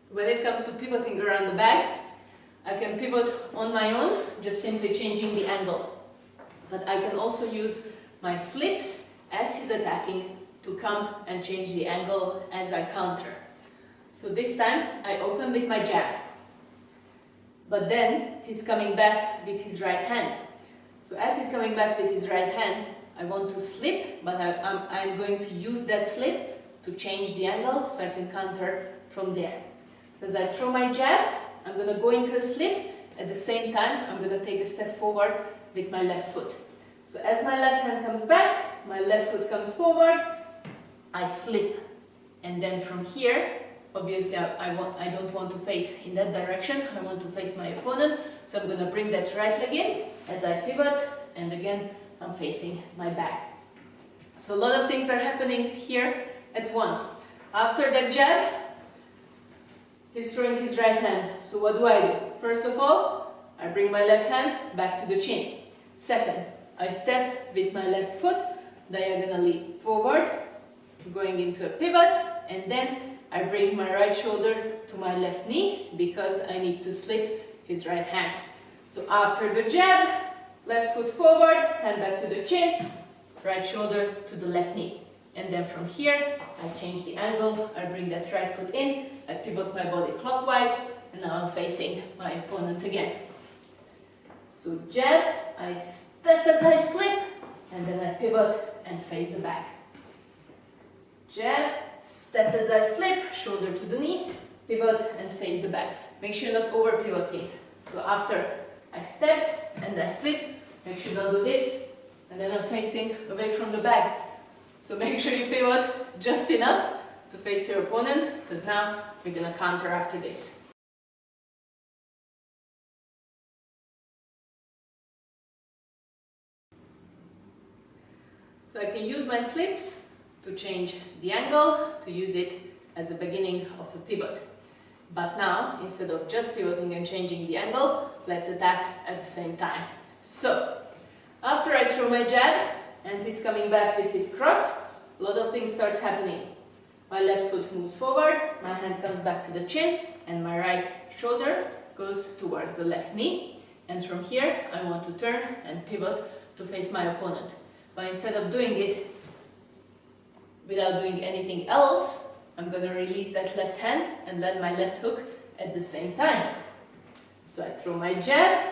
So when it comes to pivoting around the bag, I can pivot on my own, just simply changing the angle. But I can also use my slips as he's attacking to come and change the angle as I counter. So this time I open with my jab, but then he's coming back with his right hand. So as he's coming back with his right hand, I want to slip, but I'm going to use that slip to change the angle so I can counter from there. So as I throw my jab, I'm going to go into a slip. At the same time, I'm going to take a step forward with my left foot. So as my left hand comes back, my left foot comes forward, I slip. And then from here, obviously I don't want to face in that direction, I want to face my opponent. So I'm going to bring that right leg in as I pivot, and again I'm facing my back. So a lot of things are happening here at once. After that jab, he's throwing his right hand. So what do? First of all, I bring my left hand back to the chin. Second, I step with my left foot diagonally forward, going into a pivot, and then I bring my right shoulder to my left knee because I need to slip his right hand. So after the jab, left foot forward, hand back to the chin, right shoulder to the left knee. And then from here, I change the angle, I bring that right foot in, I pivot my body clockwise, and now I'm facing my opponent again. So jab, I step as I slip, and then I pivot and face the back. Jab, step as I slip, shoulder to the knee, pivot and face the back. Make sure not over pivoting. So after I step and I slip, make sure not do this, and then I'm facing away from the bag. So make sure you pivot just enough to face your opponent, because now we're going to counter after this. So I can use my slips to change the angle, to use it as the beginning of a pivot. But now, instead of just pivoting and changing the angle, let's attack at the same time. So, after I throw my jab and he's coming back with his cross, a lot of things starts happening. My left foot moves forward, my hand comes back to the chin, and my right shoulder goes towards the left knee. And from here, I want to turn and pivot to face my opponent. But instead of doing it without doing anything else, I'm going to release that left hand and land my left hook at the same time. So I throw my jab,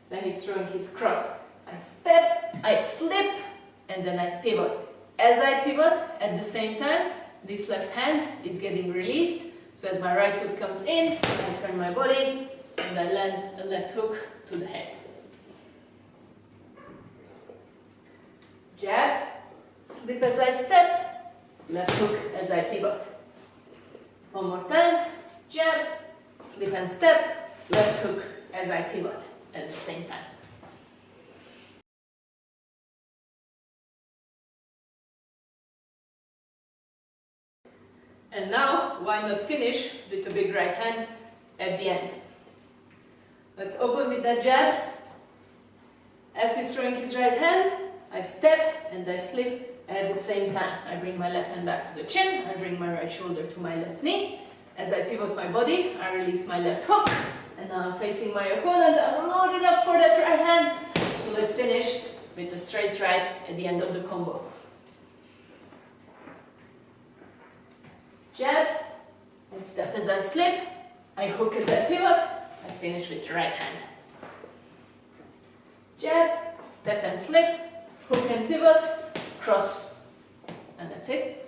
then he's throwing his cross. I step, I slip, and then I pivot. As I pivot, at the same time, this left hand is getting released. So as my right foot comes in, I turn my body and I land a left hook to the head. Jab, slip as I step, left hook as I pivot. One more time, jab, slip and step, left hook as I pivot at the same time. And now, why not finish with a big right hand at the end? Let's open with that jab. As he's throwing his right hand, I step and I slip at the same time. I bring my left hand back to the chin, I bring my right shoulder to my left knee. As I pivot my body, I release my left hook, and now I'm facing my opponent. I'm loaded up for that right hand. So let's finish with a straight right at the end of the combo. Jab, and step as I slip, I hook as I pivot, I finish with the right hand. Jab, step and slip, hook and pivot, cross, and that's it.